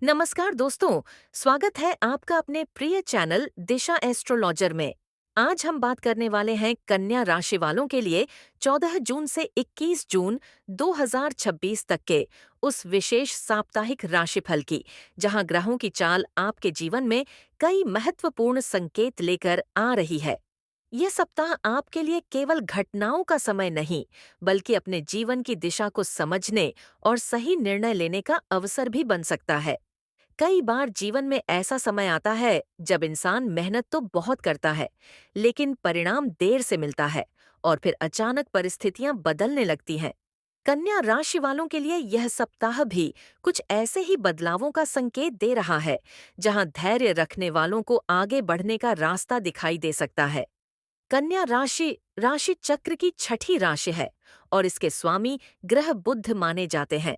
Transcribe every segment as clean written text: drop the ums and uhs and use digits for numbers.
नमस्कार दोस्तों, स्वागत है आपका अपने प्रिय चैनल दिशा एस्ट्रोलॉजर में। आज हम बात करने वाले हैं कन्या राशि वालों के लिए 14 जून से 21 जून 2026 तक के उस विशेष साप्ताहिक राशिफल की, जहां ग्रहों की चाल आपके जीवन में कई महत्वपूर्ण संकेत लेकर आ रही है। यह सप्ताह आपके लिए केवल घटनाओं का समय नहीं, बल्कि अपने जीवन की दिशा को समझने और सही निर्णय लेने का अवसर भी बन सकता है। कई बार जीवन में ऐसा समय आता है जब इंसान मेहनत तो बहुत करता है, लेकिन परिणाम देर से मिलता है और फिर अचानक परिस्थितियां बदलने लगती हैं। कन्या राशि वालों के लिए यह सप्ताह भी कुछ ऐसे ही बदलावों का संकेत दे रहा है, जहां धैर्य रखने वालों को आगे बढ़ने का रास्ता दिखाई दे सकता है। कन्या राशि राशि चक्र की छठी राशि है और इसके स्वामी ग्रह बुध माने जाते हैं।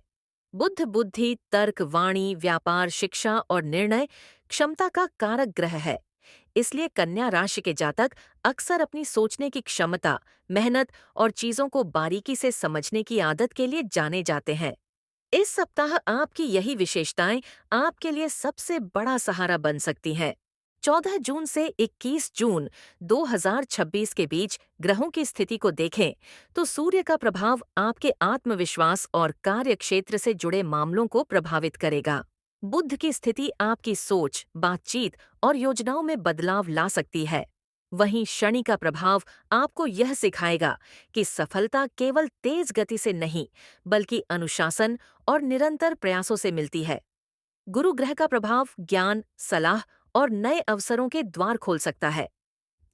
बुध बुद्धि, तर्क, वाणी, व्यापार, शिक्षा और निर्णय क्षमता का कारक ग्रह है। इसलिए कन्या राशि के जातक अक्सर अपनी सोचने की क्षमता, मेहनत और चीजों को बारीकी से समझने की आदत के लिए जाने जाते हैं। इस सप्ताह आपकी यही विशेषताएं आपके लिए सबसे बड़ा सहारा बन सकती हैं। 14 जून से 21 जून 2026 के बीच ग्रहों की स्थिति को देखें तो सूर्य का प्रभाव आपके आत्मविश्वास और कार्यक्षेत्र से जुड़े मामलों को प्रभावित करेगा। बुध की स्थिति आपकी सोच, बातचीत और योजनाओं में बदलाव ला सकती है। वहीं शनि का प्रभाव आपको यह सिखाएगा कि सफलता केवल तेज गति से नहीं, बल्कि अनुशासन और निरंतर प्रयासों से मिलती है। गुरु ग्रह का प्रभाव ज्ञान, सलाह और नए अवसरों के द्वार खोल सकता है।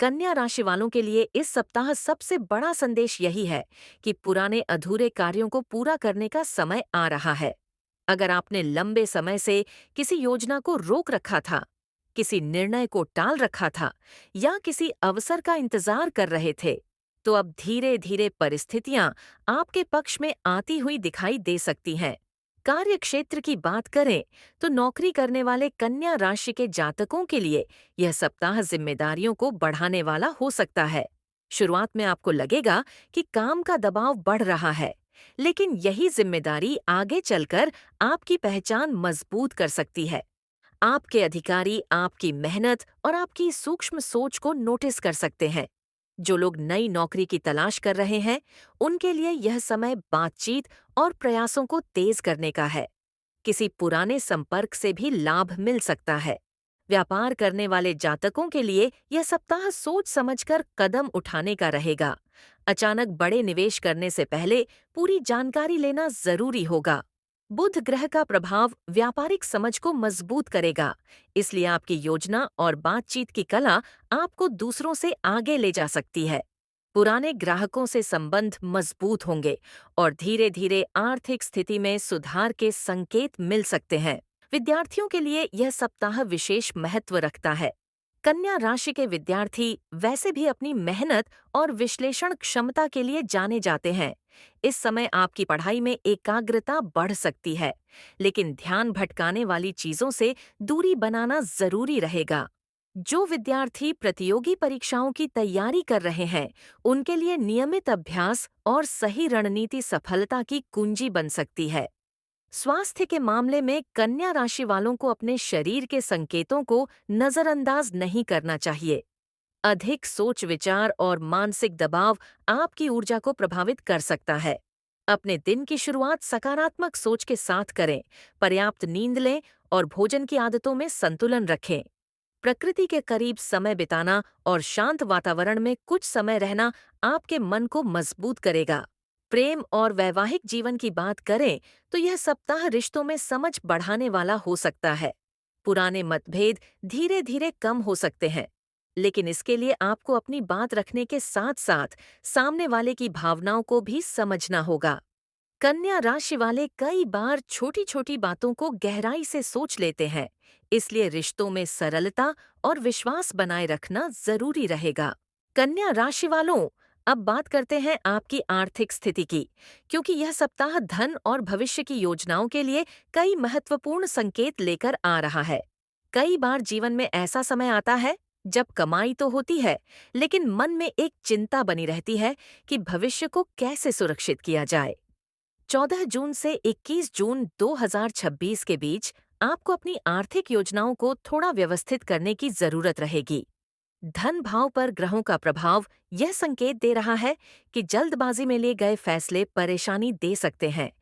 कन्या राशि वालों के लिए इस सप्ताह सबसे बड़ा संदेश यही है कि पुराने अधूरे कार्यों को पूरा करने का समय आ रहा है। अगर आपने लंबे समय से किसी योजना को रोक रखा था, किसी निर्णय को टाल रखा था या किसी अवसर का इंतजार कर रहे थे, तो अब धीरे धीरे परिस्थितियां आपके पक्ष में आती हुई दिखाई दे सकती हैं। कार्य क्षेत्र की बात करें तो नौकरी करने वाले कन्या राशि के जातकों के लिए यह सप्ताह जिम्मेदारियों को बढ़ाने वाला हो सकता है। शुरुआत में आपको लगेगा कि काम का दबाव बढ़ रहा है, लेकिन यही जिम्मेदारी आगे चलकर आपकी पहचान मजबूत कर सकती है। आपके अधिकारी आपकी मेहनत और आपकी सूक्ष्म सोच को नोटिस कर सकते हैं। जो लोग नई नौकरी की तलाश कर रहे हैं, उनके लिए यह समय बातचीत और प्रयासों को तेज करने का है। किसी पुराने संपर्क से भी लाभ मिल सकता है। व्यापार करने वाले जातकों के लिए यह सप्ताह सोच समझकर कदम उठाने का रहेगा। अचानक बड़े निवेश करने से पहले पूरी जानकारी लेना जरूरी होगा। बुध ग्रह का प्रभाव व्यापारिक समझ को मजबूत करेगा, इसलिए आपकी योजना और बातचीत की कला आपको दूसरों से आगे ले जा सकती है। पुराने ग्राहकों से संबंध मजबूत होंगे और धीरे धीरे आर्थिक स्थिति में सुधार के संकेत मिल सकते हैं। विद्यार्थियों के लिए यह सप्ताह विशेष महत्व रखता है। कन्या राशि के विद्यार्थी वैसे भी अपनी मेहनत और विश्लेषण क्षमता के लिए जाने जाते हैं। इस समय आपकी पढ़ाई में एकाग्रता बढ़ सकती है, लेकिन ध्यान भटकाने वाली चीजों से दूरी बनाना जरूरी रहेगा। जो विद्यार्थी प्रतियोगी परीक्षाओं की तैयारी कर रहे हैं, उनके लिए नियमित अभ्यास और सही रणनीति सफलता की कुंजी बन सकती है। स्वास्थ्य के मामले में कन्या राशि वालों को अपने शरीर के संकेतों को नजरअंदाज नहीं करना चाहिए। अधिक सोच विचार और मानसिक दबाव आपकी ऊर्जा को प्रभावित कर सकता है। अपने दिन की शुरुआत सकारात्मक सोच के साथ करें, पर्याप्त नींद लें और भोजन की आदतों में संतुलन रखें। प्रकृति के करीब समय बिताना और शांत वातावरण में कुछ समय रहना आपके मन को मजबूत करेगा। प्रेम और वैवाहिक जीवन की बात करें तो यह सप्ताह रिश्तों में समझ बढ़ाने वाला हो सकता है। पुराने मतभेद धीरे धीरे कम हो सकते हैं, लेकिन इसके लिए आपको अपनी बात रखने के साथ साथ सामने वाले की भावनाओं को भी समझना होगा। कन्या राशि वाले कई बार छोटी छोटी बातों को गहराई से सोच लेते हैं, इसलिए रिश्तों में सरलता और विश्वास बनाए रखना जरूरी रहेगा। कन्या राशि वालों, अब बात करते हैं आपकी आर्थिक स्थिति की, क्योंकि यह सप्ताह धन और भविष्य की योजनाओं के लिए कई महत्वपूर्ण संकेत लेकर आ रहा है। कई बार जीवन में ऐसा समय आता है जब कमाई तो होती है, लेकिन मन में एक चिंता बनी रहती है कि भविष्य को कैसे सुरक्षित किया जाए। 14 जून से 21 जून 2026 के बीच आपको अपनी आर्थिक योजनाओं को थोड़ा व्यवस्थित करने की जरूरत रहेगी। धन भाव पर ग्रहों का प्रभाव यह संकेत दे रहा है कि जल्दबाजी में लिए गए फैसले परेशानी दे सकते हैं,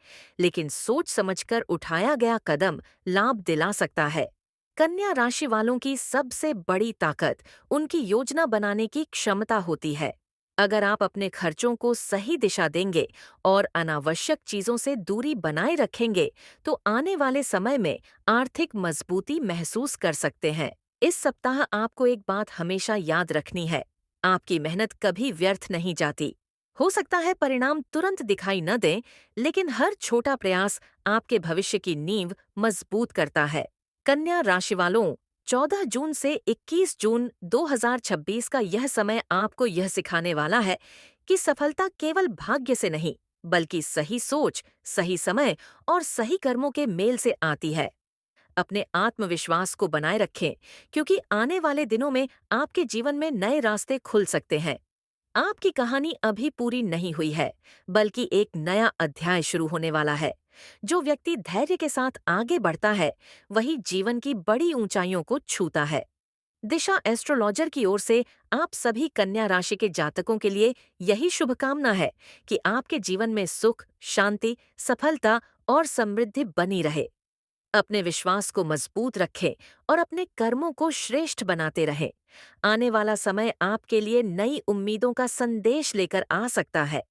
लेकिन सोच समझकर उठाया गया कदम लाभ दिला सकता है। कन्या राशि वालों की सबसे बड़ी ताकत उनकी योजना बनाने की क्षमता होती है। अगर आप अपने खर्चों को सही दिशा देंगे और अनावश्यक चीजों से दूरी बनाए रखेंगे, तो आने वाले समय में आर्थिक मजबूती महसूस कर सकते हैं। इस सप्ताह आपको एक बात हमेशा याद रखनी है, आपकी मेहनत कभी व्यर्थ नहीं जाती। हो सकता है परिणाम तुरंत दिखाई न दें, लेकिन हर छोटा प्रयास आपके भविष्य की नींव मजबूत करता है। कन्या राशि वालों, 14 जून से 21 जून 2026 का यह समय आपको यह सिखाने वाला है कि सफलता केवल भाग्य से नहीं, बल्कि सही सोच, सही समय और सही कर्मों के मेल से आती है। अपने आत्मविश्वास को बनाए रखें, क्योंकि आने वाले दिनों में आपके जीवन में नए रास्ते खुल सकते हैं। आपकी कहानी अभी पूरी नहीं हुई है, बल्कि एक नया अध्याय शुरू होने वाला है। जो व्यक्ति धैर्य के साथ आगे बढ़ता है, वही जीवन की बड़ी ऊंचाइयों को छूता है। दिशा एस्ट्रोलॉजर की ओर से आप सभी कन्या राशि के जातकों के लिए यही शुभकामना है कि आपके जीवन में सुख, शांति, सफलता और समृद्धि बनी रहे। अपने विश्वास को मजबूत रखें और अपने कर्मों को श्रेष्ठ बनाते रहें। आने वाला समय आपके लिए नई उम्मीदों का संदेश लेकर आ सकता है।